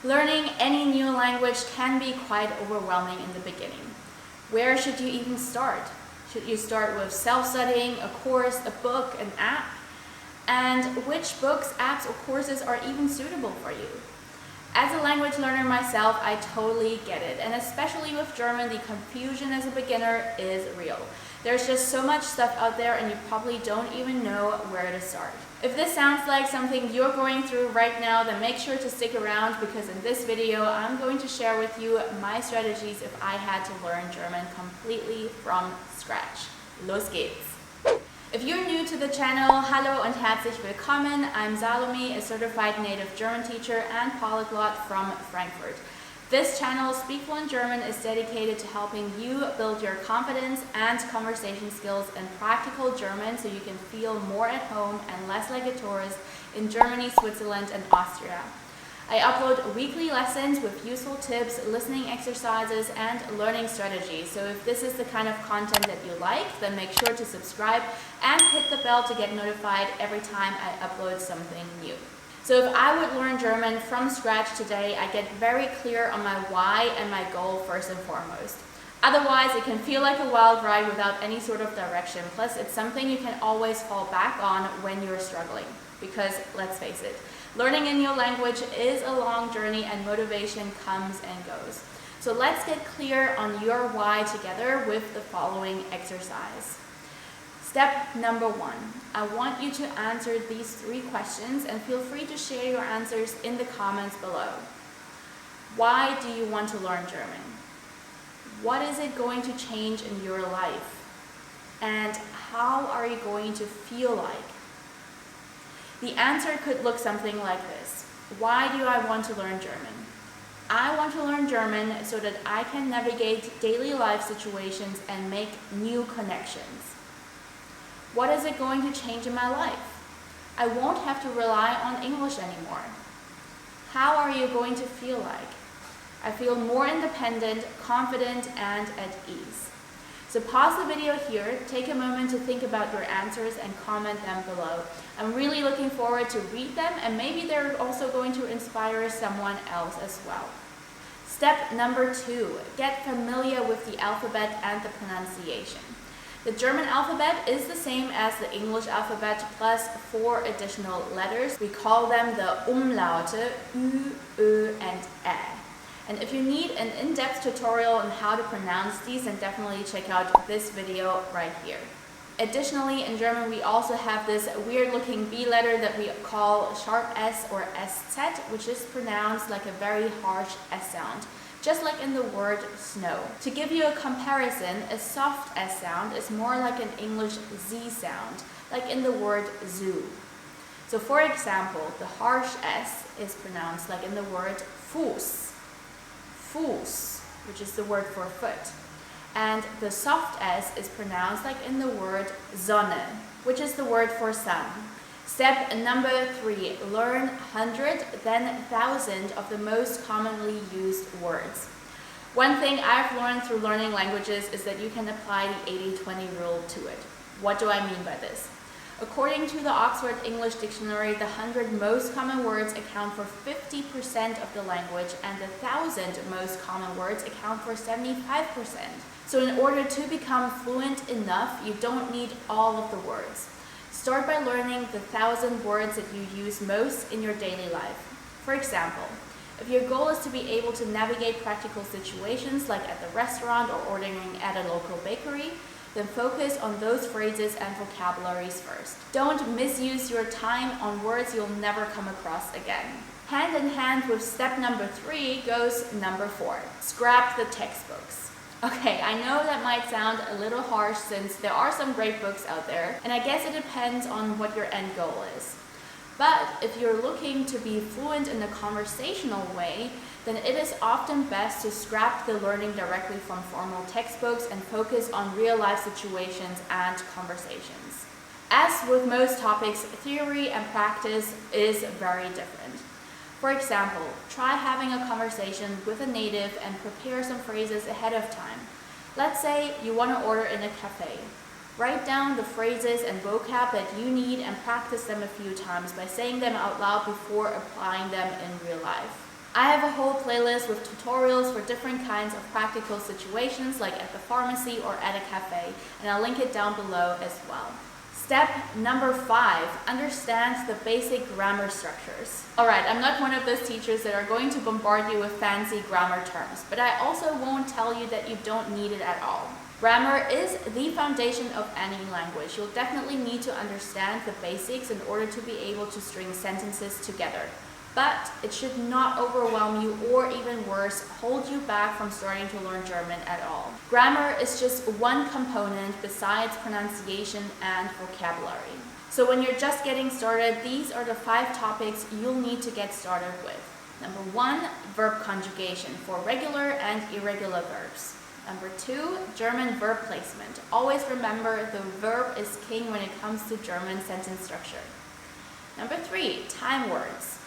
Learning any new language can be quite overwhelming in the beginning. Where should you even start? Should you start with self-studying, a course, a book, an app? And which books, apps, or courses are even suitable for you? As a language learner myself, I totally get it. And especially with German, the confusion as a beginner is real. There's just so much stuff out there and you probably don't even know where to start. If this sounds like something you're going through right now, then make sure to stick around because in this video, I'm going to share with you my strategies if I had to learn German completely from scratch. Los geht's! If you're new to the channel, hallo und herzlich willkommen. I'm Salome, a certified native German teacher and polyglot from Frankfurt. This channel, Speak Fluent German, is dedicated to helping you build your confidence and conversation skills in practical German so you can feel more at home and less like a tourist in Germany, Switzerland, and Austria. I upload weekly lessons with useful tips, listening exercises, and learning strategies. So if this is the kind of content that you like, then make sure to subscribe and hit the bell to get notified every time I upload something new. So if I would learn German from scratch today, I get very clear on my why and my goal first and foremost. Otherwise, it can feel like a wild ride without any sort of direction. Plus, it's something you can always fall back on when you're struggling. Because, let's face it, learning a new language is a long journey and motivation comes and goes. So let's get clear on your why together with the following exercise. Step number 1. I want you to answer these 3 questions and feel free to share your answers in the comments below. Why do you want to learn German? What is it going to change in your life? And how are you going to feel like? The answer could look something like this. Why do I want to learn German? I want to learn German so that I can navigate daily life situations and make new connections. What is it going to change in my life? I won't have to rely on English anymore. How are you going to feel like? I feel more independent, confident, and at ease. So pause the video here, take a moment to think about your answers and comment them below. I'm really looking forward to read them and maybe they're also going to inspire someone else as well. Step number 2, get familiar with the alphabet and the pronunciation. The German alphabet is the same as the English alphabet plus 4 additional letters. We call them the Umlaute, Ü, Ö, and Ä. And if you need an in-depth tutorial on how to pronounce these, then definitely check out this video right here. Additionally, in German we also have this weird-looking B letter that we call sharp S or SZ, which is pronounced like a very harsh S sound, just like in the word snow. To give you a comparison, a soft S sound is more like an English Z sound, like in the word zoo. So for example, the harsh S is pronounced like in the word Fuß, Fuß, which is the word for foot. And the soft S is pronounced like in the word Sonne, which is the word for sun. Step number 3, learn 100, then 1,000 of the most commonly used words. One thing I've learned through learning languages is that you can apply the 80-20 rule to it. What do I mean by this? According to the Oxford English Dictionary, the 100 most common words account for 50% of the language and the 1,000 most common words account for 75%. So in order to become fluent enough, you don't need all of the words. Start by learning the 1,000 words that you use most in your daily life. For example, if your goal is to be able to navigate practical situations like at the restaurant or ordering at a local bakery, then focus on those phrases and vocabularies first. Don't misuse your time on words you'll never come across again. Hand in hand with step number 3 goes number 4, scrap the textbooks. Okay, I know that might sound a little harsh since there are some great books out there, and I guess it depends on what your end goal is. But if you're looking to be fluent in a conversational way, then it is often best to scrap the learning directly from formal textbooks and focus on real-life situations and conversations. As with most topics, theory and practice is very different. For example, try having a conversation with a native and prepare some phrases ahead of time. Let's say you want to order in a cafe. Write down the phrases and vocab that you need and practice them a few times by saying them out loud before applying them in real life. I have a whole playlist with tutorials for different kinds of practical situations like at the pharmacy or at a cafe, and I'll link it down below as well. Step number 5, understand the basic grammar structures. Alright, I'm not one of those teachers that are going to bombard you with fancy grammar terms, but I also won't tell you that you don't need it at all. Grammar is the foundation of any language. You'll definitely need to understand the basics in order to be able to string sentences together. But it should not overwhelm you or, even worse, hold you back from starting to learn German at all. Grammar is just one component besides pronunciation and vocabulary. So when you're just getting started, these are the 5 topics you'll need to get started with. Number 1, verb conjugation for regular and irregular verbs. Number 2, German verb placement. Always remember the verb is king when it comes to German sentence structure. Number 3, time words.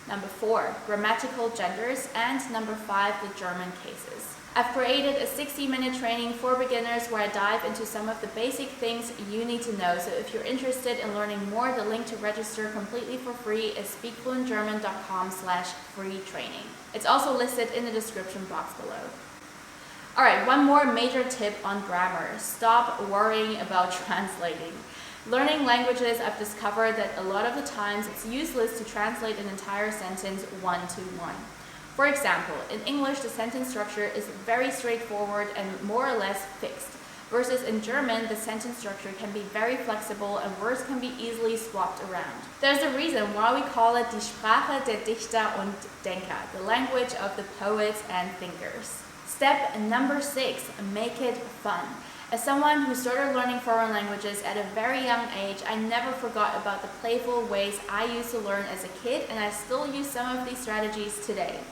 Number 4, grammatical genders, and number 5, the German cases. I've created a 60-minute training for beginners where I dive into some of the basic things you need to know. So if you're interested in learning more, the link to register completely for free is speakfluentgerman.com/free training. It's also listed in the description box below. Alright, one more major tip on grammar. Stop worrying about translating. Learning languages, I've discovered that a lot of the times it's useless to translate an entire sentence one-to-one. For example, in English the sentence structure is very straightforward and more or less fixed, versus in German the sentence structure can be very flexible and words can be easily swapped around. There's a reason why we call it die Sprache der Dichter und Denker, the language of the poets and thinkers. Step number 6, make it fun. As someone who started learning foreign languages at a very young age, I never forgot about the playful ways I used to learn as a kid, and I still use some of these strategies today.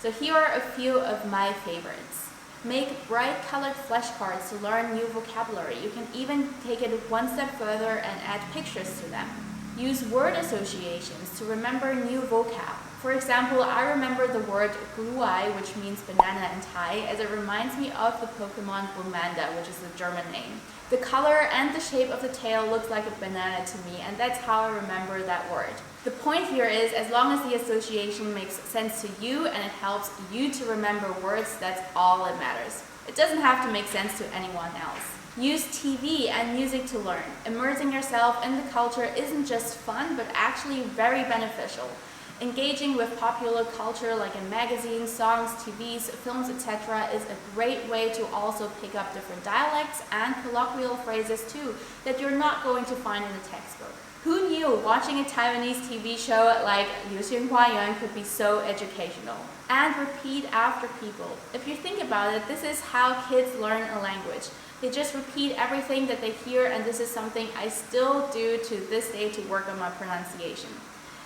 So here are a few of my favorites. Make bright colored flashcards to learn new vocabulary. You can even take it one step further and add pictures to them. Use word associations to remember new vocab. For example, I remember the word gluai, which means banana in Thai, as it reminds me of the Pokemon Glumanda, which is the German name. The color and the shape of the tail looks like a banana to me, and that's how I remember that word. The point here is, as long as the association makes sense to you and it helps you to remember words, that's all that matters. It doesn't have to make sense to anyone else. Use TV and music to learn. Immersing yourself in the culture isn't just fun, but actually very beneficial. Engaging with popular culture like in magazines, songs, TVs, films, etc. is a great way to also pick up different dialects and colloquial phrases too that you're not going to find in a textbook. Who knew watching a Taiwanese TV show like Liu Xinhua Yuan could be so educational? And repeat after people. If you think about it, this is how kids learn a language. They just repeat everything that they hear, and this is something I still do to this day to work on my pronunciation.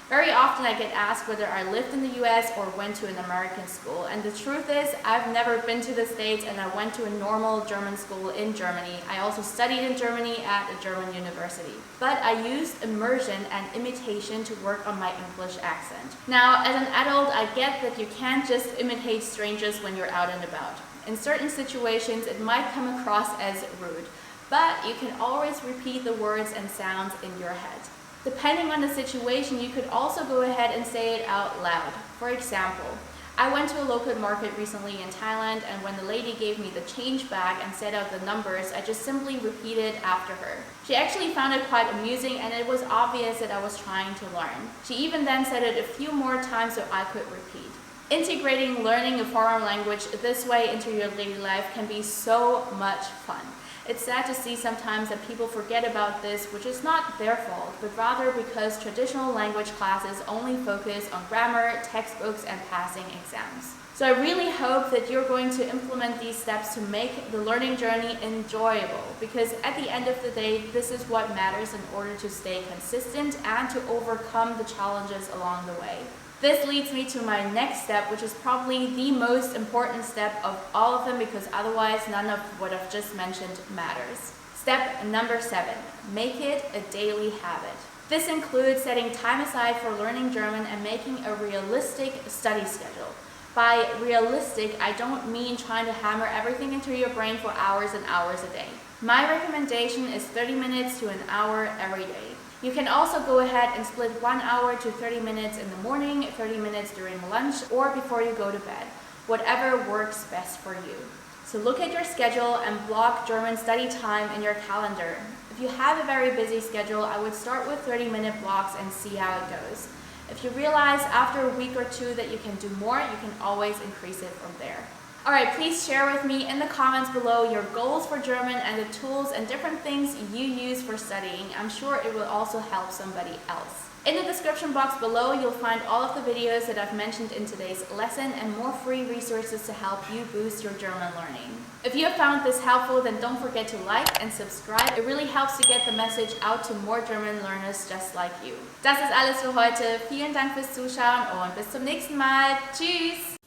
Very often I get asked whether I lived in the US or went to an American school, and the truth is I've never been to the States, and I went to a normal German school in Germany. I also studied in Germany at a German university. But I used immersion and imitation to work on my English accent. Now, as an adult, I get that you can't just imitate strangers when you're out and about. In certain situations it might come across as rude, but you can always repeat the words and sounds in your head. Depending on the situation, you could also go ahead and say it out loud. For example, I went to a local market recently in Thailand, and when the lady gave me the change bag and said out the numbers, I just simply repeated after her. She actually found it quite amusing, and it was obvious that I was trying to learn. She even then said it a few more times so I could repeat. Integrating learning a foreign language this way into your daily life can be so much fun. It's sad to see sometimes that people forget about this, which is not their fault, but rather because traditional language classes only focus on grammar, textbooks, and passing exams. So I really hope that you're going to implement these steps to make the learning journey enjoyable, because at the end of the day, this is what matters in order to stay consistent and to overcome the challenges along the way. This leads me to my next step, which is probably the most important step of all of them, because otherwise none of what I've just mentioned matters. Step number 7, make it a daily habit. This includes setting time aside for learning German and making a realistic study schedule. By realistic, I don't mean trying to hammer everything into your brain for hours and hours a day. My recommendation is 30 minutes to an hour every day. You can also go ahead and split 1 hour to 30 minutes in the morning, 30 minutes during lunch, or before you go to bed, whatever works best for you. So look at your schedule and block German study time in your calendar. If you have a very busy schedule, I would start with 30-minute blocks and see how it goes. If you realize after a week or two that you can do more, you can always increase it from there. Alright, please share with me in the comments below your goals for German and the tools and different things you use for studying. I'm sure it will also help somebody else. In the description box below, you'll find all of the videos that I've mentioned in today's lesson and more free resources to help you boost your German learning. If you have found this helpful, then don't forget to like and subscribe. It really helps to get the message out to more German learners just like you. Das ist alles für heute. Vielen Dank fürs Zuschauen und bis zum nächsten Mal. Tschüss!